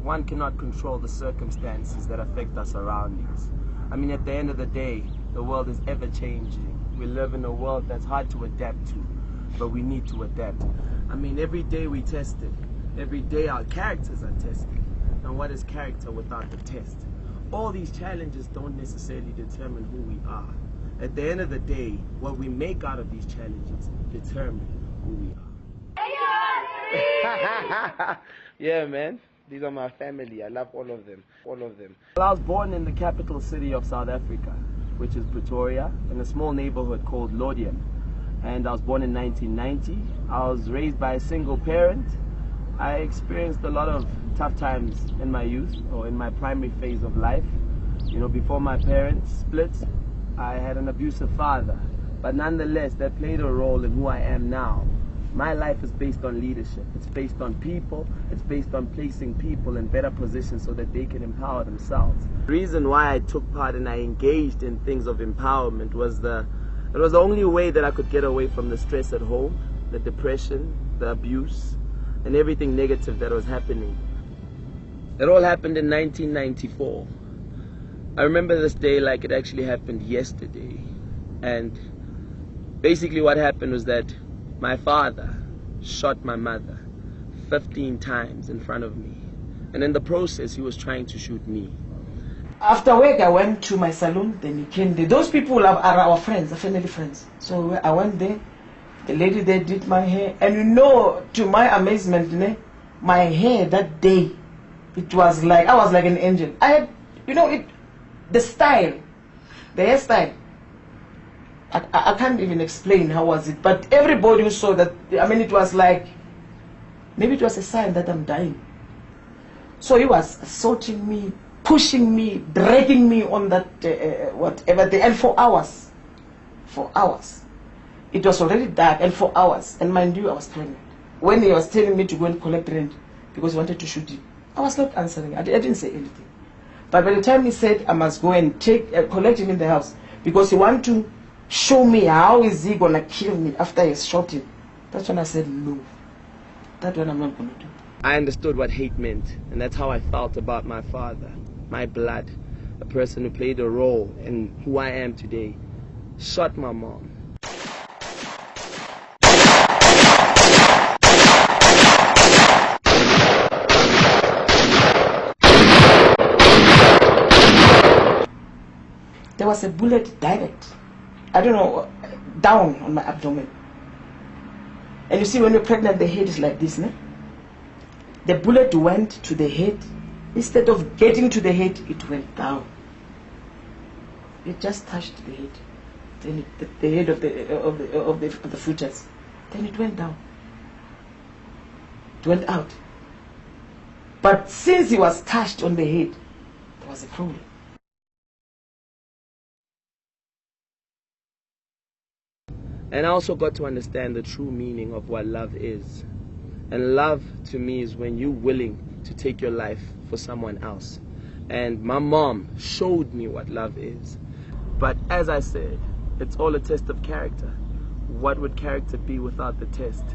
one cannot control the circumstances that affect our surroundings. I mean, at the end of the day, the world is ever changing. We live in a world that's hard to adapt to, but we need to adapt. I mean, every day we test it. Every day our characters are tested. And what is character without the test? All these challenges don't necessarily determine who we are. At the end of the day, what we make out of these challenges determine who we are. Yeah, man. These are my family. I love all of them. All of them. Well, I was born in the capital city of South Africa, which is Pretoria, in a small neighborhood called Lodium. And I was born in 1990. I was raised by a single parent. I experienced a lot of tough times in my youth, or in my primary phase of life. You know, before my parents split, I had an abusive father. But nonetheless, that played a role in who I am now. My life is based on leadership. It's based on people. It's based on placing people in better positions so that they can empower themselves. The reason why I took part and I engaged in things of empowerment was it was the only way that I could get away from the stress at home, the depression, the abuse, and everything negative that was happening. It all happened in 1994. I remember this day like it actually happened yesterday. And basically what happened was that my father shot my mother 15 times in front of me. And in the process, he was trying to shoot me. After work, I went to my salon, then he came there. Those people are our friends, our family friends. So I went there. The lady there did my hair. And you know, to my amazement, my hair that day, it was like, I was like an angel. I had, you know, the style, the hairstyle. I can't even explain how was it. But everybody who saw that, I mean, it was like, maybe it was a sign that I'm dying. So he was assaulting me, pushing me, dragging me on that whatever day, and for hours. It was already dark, and for hours. And mind you, I was pregnant. When he was telling me to go and collect rent because he wanted to shoot him, I was not answering. I didn't say anything. But by the time he said I must go and collect him in the house because he wanted to show me how is he gonna kill me after he shot him, that's when I said no. That one I'm not gonna do. I understood what hate meant, and that's how I felt about my father, my blood, a person who played a role in who I am today, shot my mom. There was a bullet direct, I don't know, down on my abdomen. And you see, when you're pregnant, the head is like this, no? The bullet went to the head. Instead of getting to the head, it went down. It just touched the head. Then the head of the fetus. Then it went down. It went out. But since he was touched on the head, there was a problem. And I also got to understand the true meaning of what love is. And love to me is when you're willing to take your life for someone else. And my mom showed me what love is. But as I said, it's all a test of character. What would character be without the test?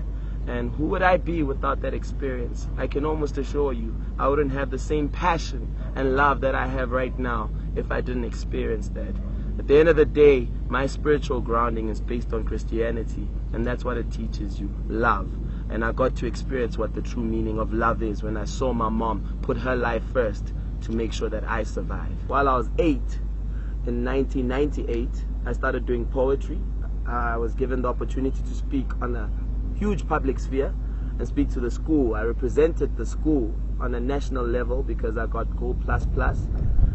And who would I be without that experience? I can almost assure you, I wouldn't have the same passion and love that I have right now if I didn't experience that. At the end of the day, my spiritual grounding is based on Christianity, and that's what it teaches you, love. And I got to experience what the true meaning of love is when I saw my mom put her life first to make sure that I survived. While I was 8, in 1998, I started doing poetry. I was given the opportunity to speak on a huge public sphere and speak to the school. I represented the school on a national level because I got Gold++.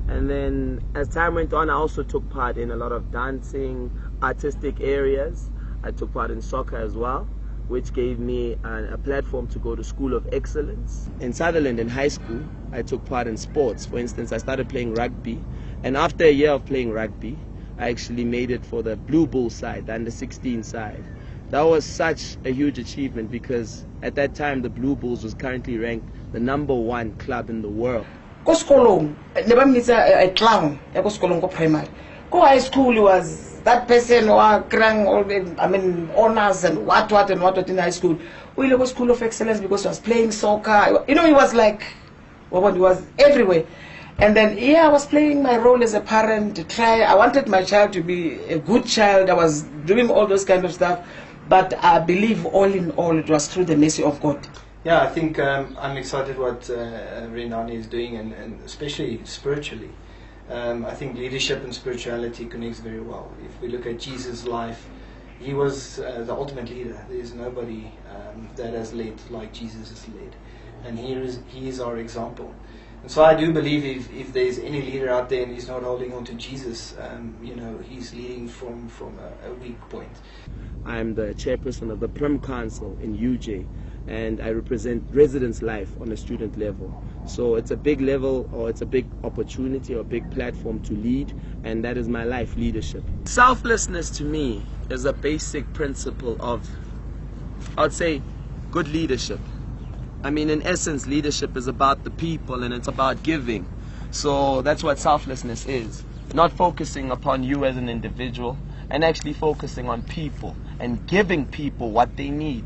And then as time went on, I also took part in a lot of dancing, artistic areas. I took part in soccer as well, which gave me a platform to go to School of Excellence. In Sutherland, in high school, I took part in sports. For instance, I started playing rugby. And after a year of playing rugby, I actually made it for the Blue Bull side, the under-16 side. That was such a huge achievement because at that time, the Blue Bulls was currently ranked the #1 club in the world. Go school, never meet a clown. Go school, go primary. Go high school was that person who are crying all the, I mean, honors and what in high school. We go School of Excellence because I was playing soccer. You know, it was like It was everywhere. And then, I was playing my role as a parent to try. I wanted my child to be a good child. I was doing all those kind of stuff. But I believe all in all, it was through the mercy of God. Yeah, I think I'm excited what Rendani is doing, and especially spiritually. I think leadership and spirituality connects very well. If we look at Jesus' life, he was the ultimate leader. There's nobody that has led like Jesus has led. And he is our example. And so I do believe if there's any leader out there and he's not holding on to Jesus, he's leading from a weak point. I'm the chairperson of the Prim Council in UJ, and I represent residence life on a student level. So it's a big level, or it's a big opportunity or a big platform to lead, and that is my life leadership. Selflessness to me is a basic principle of, I'd say, good leadership. I mean, in essence, leadership is about the people and it's about giving. So that's what selflessness is. Not focusing upon you as an individual, and actually focusing on people and giving people what they need.